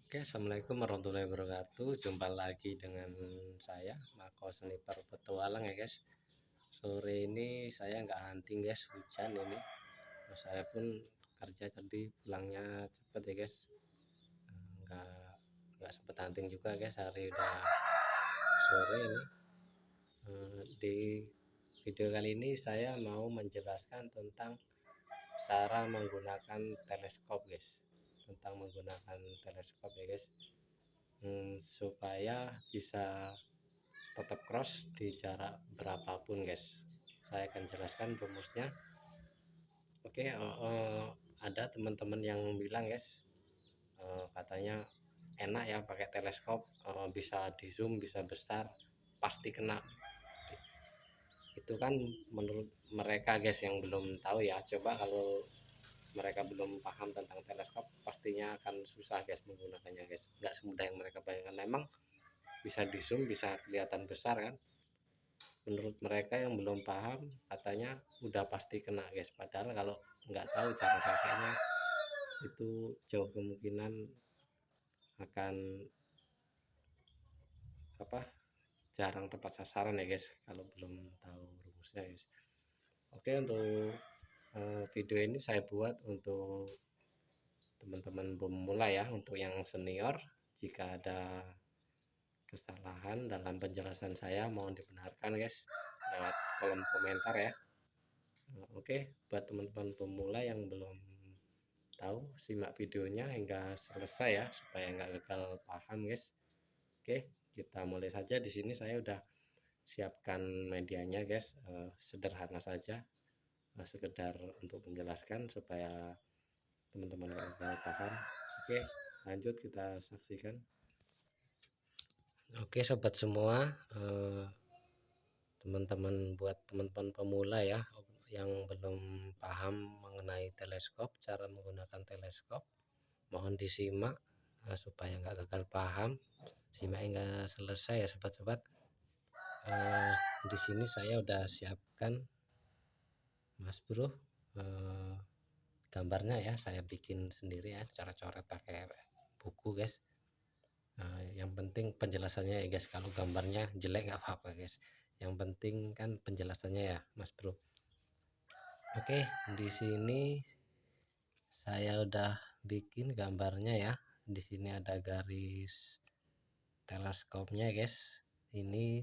Oke, assalamualaikum warahmatullahi wabarakatuh. Jumpa lagi dengan saya, Mako Sniper Petualang ya guys. Sore ini saya nggak hunting guys, hujan ini. Saya pun kerja tadi pulangnya cepet ya guys. Nggak nggak sempet hunting juga guys. Hari udah sore ini. Di video kali ini saya mau menjelaskan tentang cara menggunakan teleskop guys. Tentang menggunakan teleskop ya guys. Supaya bisa tetap cross di jarak berapapun guys. Saya akan jelaskan rumusnya. Oke, ada teman-teman yang bilang guys, katanya enak ya pakai teleskop, bisa di zoom, bisa besar, pasti kena. Itu kan menurut mereka guys yang belum tahu ya. Coba kalau mereka belum paham tentang teleskop, pastinya akan susah guys menggunakannya guys. Nggak semudah yang mereka bayangkan. Memang bisa di zoom, bisa kelihatan besar kan. Menurut mereka yang belum paham, katanya udah pasti kena guys. Padahal kalau nggak tahu cara pakainya, itu jauh kemungkinan akan apa, jarang tepat sasaran ya guys, kalau belum tahu rumusnya guys. Oke, untuk video ini saya buat untuk teman-teman pemula ya. Untuk yang senior, jika ada kesalahan dalam penjelasan saya mohon dibenarkan guys lewat kolom komentar ya. Oke, buat teman-teman pemula yang belum tahu, simak videonya hingga selesai ya supaya nggak gagal paham guys. Oke, kita mulai saja. Di sini saya udah siapkan medianya guys, sederhana saja, sekedar untuk menjelaskan supaya teman-teman nggak gagal paham. Oke, lanjut kita saksikan. Oke sobat semua, teman-teman, buat teman-teman pemula ya yang belum paham mengenai teleskop, cara menggunakan teleskop, mohon disimak supaya nggak gagal paham. Simak hingga selesai ya sobat-sobat. Di sini saya udah siapkan Mas Bro, gambarnya ya, saya bikin sendiri ya, cara coret pakai buku guys. Yang penting penjelasannya ya guys, kalau gambarnya jelek nggak apa-apa guys, yang penting kan penjelasannya ya Mas Bro. Oke, di sini saya udah bikin gambarnya ya. Di sini ada garis teleskopnya guys. Ini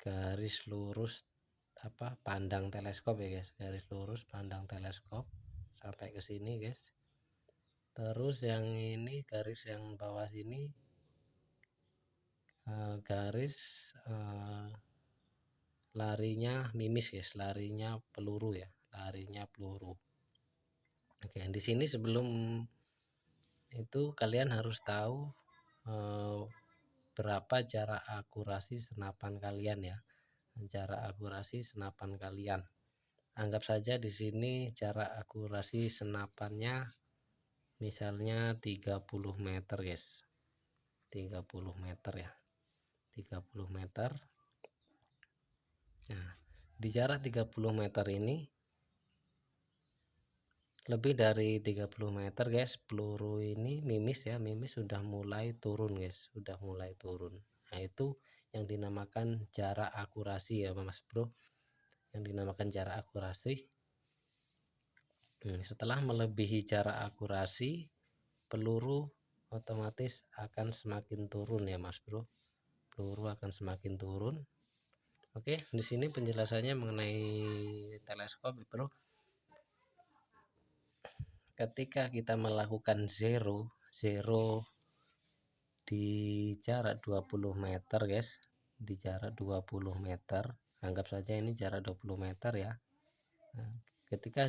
garis lurus pandang teleskop ya guys, garis lurus pandang teleskop sampai ke sini guys. Terus yang ini garis yang bawah sini garis larinya mimis guys, larinya peluru ya, larinya peluru. Oke, di sini sebelum itu kalian harus tahu berapa jarak akurasi senapan kalian ya, jarak akurasi senapan kalian. Anggap saja di sini jarak akurasi senapannya misalnya 30 meter guys, 30 meter ya, 30 meter. Nah, di jarak 30 meter ini, lebih dari 30 meter guys, peluru ini mimis ya, mimis sudah mulai turun guys, sudah mulai turun. Nah, itu yang dinamakan jarak akurasi ya Mas Bro, yang dinamakan jarak akurasi. Setelah melebihi jarak akurasi, peluru otomatis akan semakin turun ya Mas Bro, peluru akan semakin turun. Oke, di sini penjelasannya mengenai teleskop ya Bro. Ketika kita melakukan zero di jarak 20 meter guys, di jarak 20 meter, anggap saja ini jarak 20 meter ya. Nah, ketika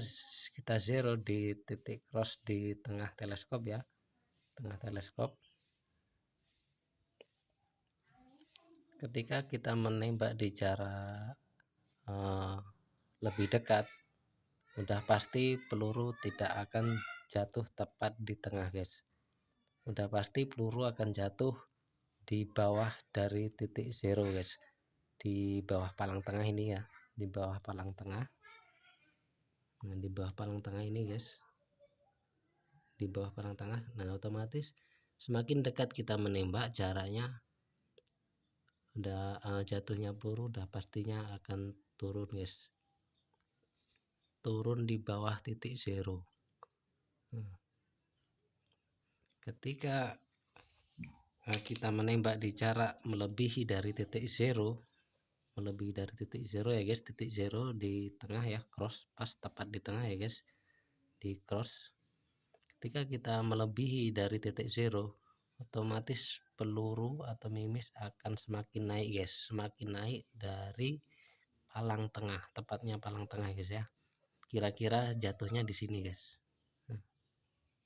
kita zero di titik cross di tengah teleskop ya, tengah teleskop, ketika kita menembak di jarak lebih dekat, udah pasti peluru tidak akan jatuh tepat di tengah guys, udah pasti peluru akan jatuh di bawah dari titik zero guys, di bawah palang tengah ini ya, di bawah palang tengah. Nah, di bawah palang tengah ini guys, di bawah palang tengah. Nah, otomatis Semakin dekat kita menembak, jaraknya udah jatuhnya peluru udah pastinya akan turun guys, turun di bawah titik zero. Ketika kita menembak di jarak melebihi dari titik zero, ya guys, titik zero di tengah ya, cross, pas tepat di tengah ya guys, di cross. Ketika kita melebihi dari titik zero, otomatis peluru atau mimis akan semakin naik guys, semakin naik dari palang tengah, tepatnya palang tengah guys ya. Kira-kira jatuhnya di sini guys,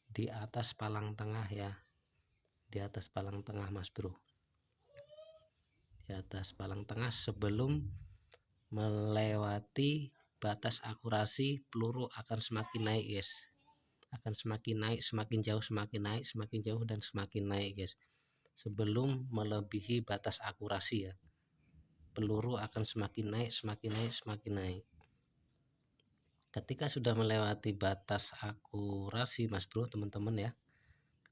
di atas palang tengah ya, di atas palang tengah mas bro, di atas palang tengah sebelum melewati batas akurasi. Peluru akan semakin naik guys, akan semakin naik, semakin jauh, semakin naik, semakin jauh, dan semakin naik guys. Sebelum melebihi batas akurasi ya, peluru akan semakin naik, semakin naik, semakin naik. Ketika sudah melewati batas akurasi mas bro, teman-teman ya,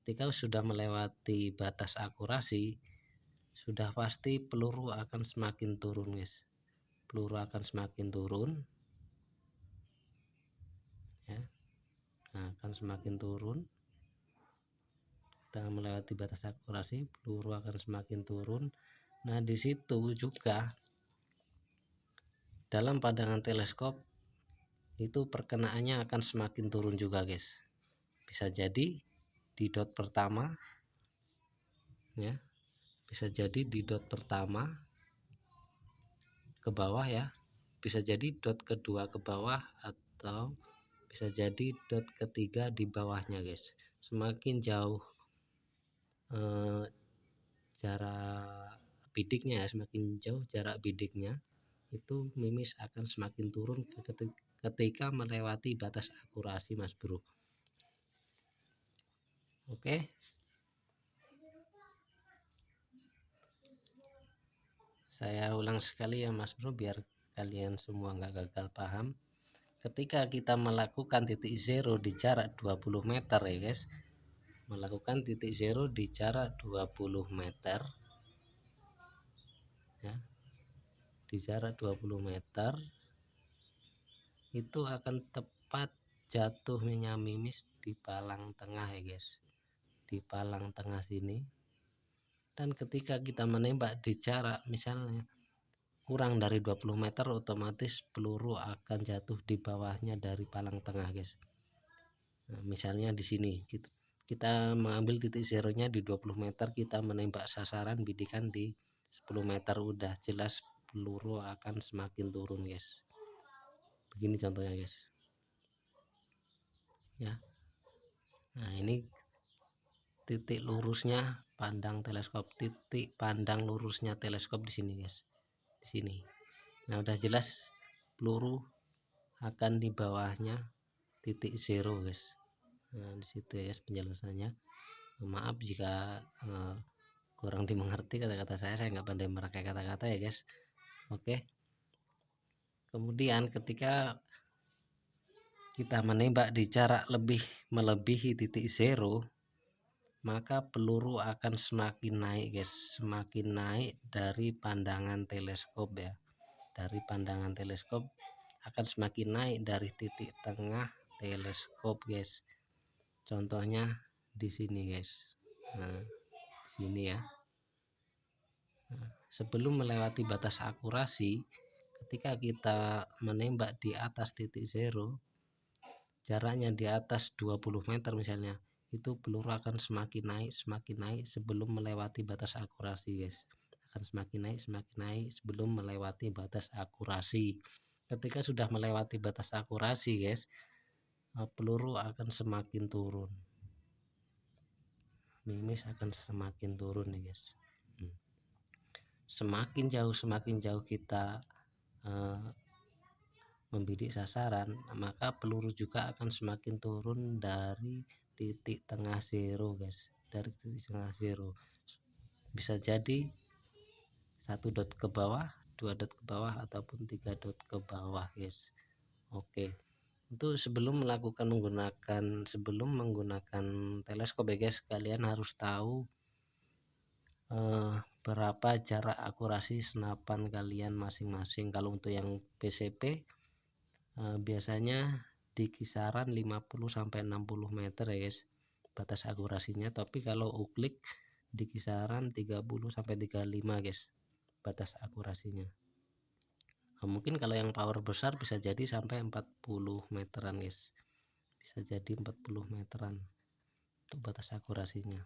ketika sudah melewati batas akurasi, sudah pasti peluru akan semakin turun guys, peluru akan semakin turun ya. Nah, akan semakin turun. Kita melewati batas akurasi, peluru akan semakin turun. Nah, di situ juga dalam pandangan teleskop itu perkenaannya akan semakin turun juga guys. Bisa jadi di dot pertama ya, bisa jadi di dot pertama ke bawah ya, bisa jadi dot kedua ke bawah, atau bisa jadi dot ketiga di bawahnya guys. Semakin jauh jarak bidiknya ya, semakin jauh jarak bidiknya, itu mimis akan semakin turun ketika melewati batas akurasi mas bro. Oke, saya ulang sekali ya mas bro, biar kalian semua nggak gagal paham. Ketika kita melakukan titik zero di jarak 20 meter ya guys, melakukan titik zero di jarak 20 meter ya, di jarak 20 meter itu akan tepat jatuhnya mimis di palang tengah ya guys, di palang tengah sini. Dan ketika kita menembak di jarak misalnya kurang dari 20 meter, otomatis peluru akan jatuh di bawahnya dari palang tengah guys. Nah, misalnya di sini kita mengambil titik zeronya di 20 meter, kita menembak sasaran bidikan di 10 meter, udah jelas peluru akan semakin turun guys. Begini contohnya guys ya. Nah, ini titik lurusnya pandang teleskop, titik pandang lurusnya teleskop di sini guys, di sini. Nah, udah jelas peluru akan di bawahnya titik zero guys. Nah, di situ ya penjelasannya. Maaf jika kurang dimengerti kata-kata saya nggak pandai merangkai kata-kata ya guys. Oke, kemudian ketika kita menembak di jarak melebihi titik zero, maka peluru akan semakin naik guys, semakin naik dari pandangan teleskop ya, dari pandangan teleskop akan semakin naik dari titik tengah teleskop guys. Contohnya di sini guys. Nah, di sini ya. Nah, sebelum melewati batas akurasi, ketika kita menembak di atas titik zero, jaraknya di atas 20 meter misalnya, itu peluru akan semakin naik sebelum melewati batas akurasi guys, akan semakin naik sebelum melewati batas akurasi. Ketika sudah melewati batas akurasi guys, peluru akan semakin turun, mimis akan semakin turun nih guys. Semakin jauh kita membidik sasaran, maka peluru juga akan semakin turun dari titik tengah zero guys, dari titik tengah zero. Bisa jadi 1 dot ke bawah, 2 dot ke bawah, ataupun 3 dot ke bawah guys. Oke, Untuk sebelum menggunakan teleskop ya guys, kalian harus tahu berapa jarak akurasi senapan kalian masing-masing. Kalau untuk yang PCP biasanya di kisaran 50 sampai 60 meter ya guys batas akurasinya, tapi kalau uklik di kisaran 30 sampai 35 guys batas akurasinya. Mungkin kalau yang power besar bisa jadi sampai 40 meteran guys, bisa jadi 40 meteran untuk batas akurasinya.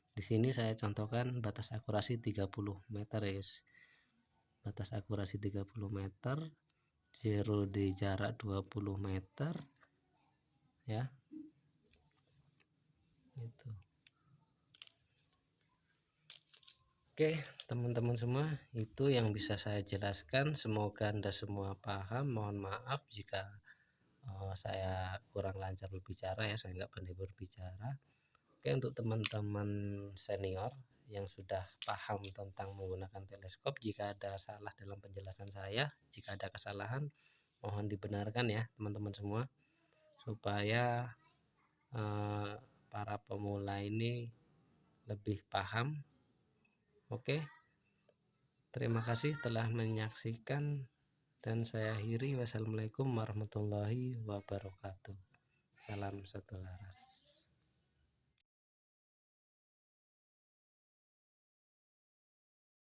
Di sini saya contohkan batas akurasi 30 meter guys. Batas akurasi 30 meter, zero di jarak 20 meter ya. Itu. Oke, teman-teman semua, itu yang bisa saya jelaskan. Semoga Anda semua paham. Mohon maaf jika saya kurang lancar berbicara ya, saya nggak pandai berbicara. Oke, untuk teman-teman senior yang sudah paham tentang menggunakan teleskop, jika ada salah dalam penjelasan saya, jika ada kesalahan, mohon dibenarkan ya teman-teman semua, supaya para pemula ini lebih paham. Oke, terima kasih telah menyaksikan dan saya akhiri. Wassalamualaikum warahmatullahi wabarakatuh. Salam satu laras.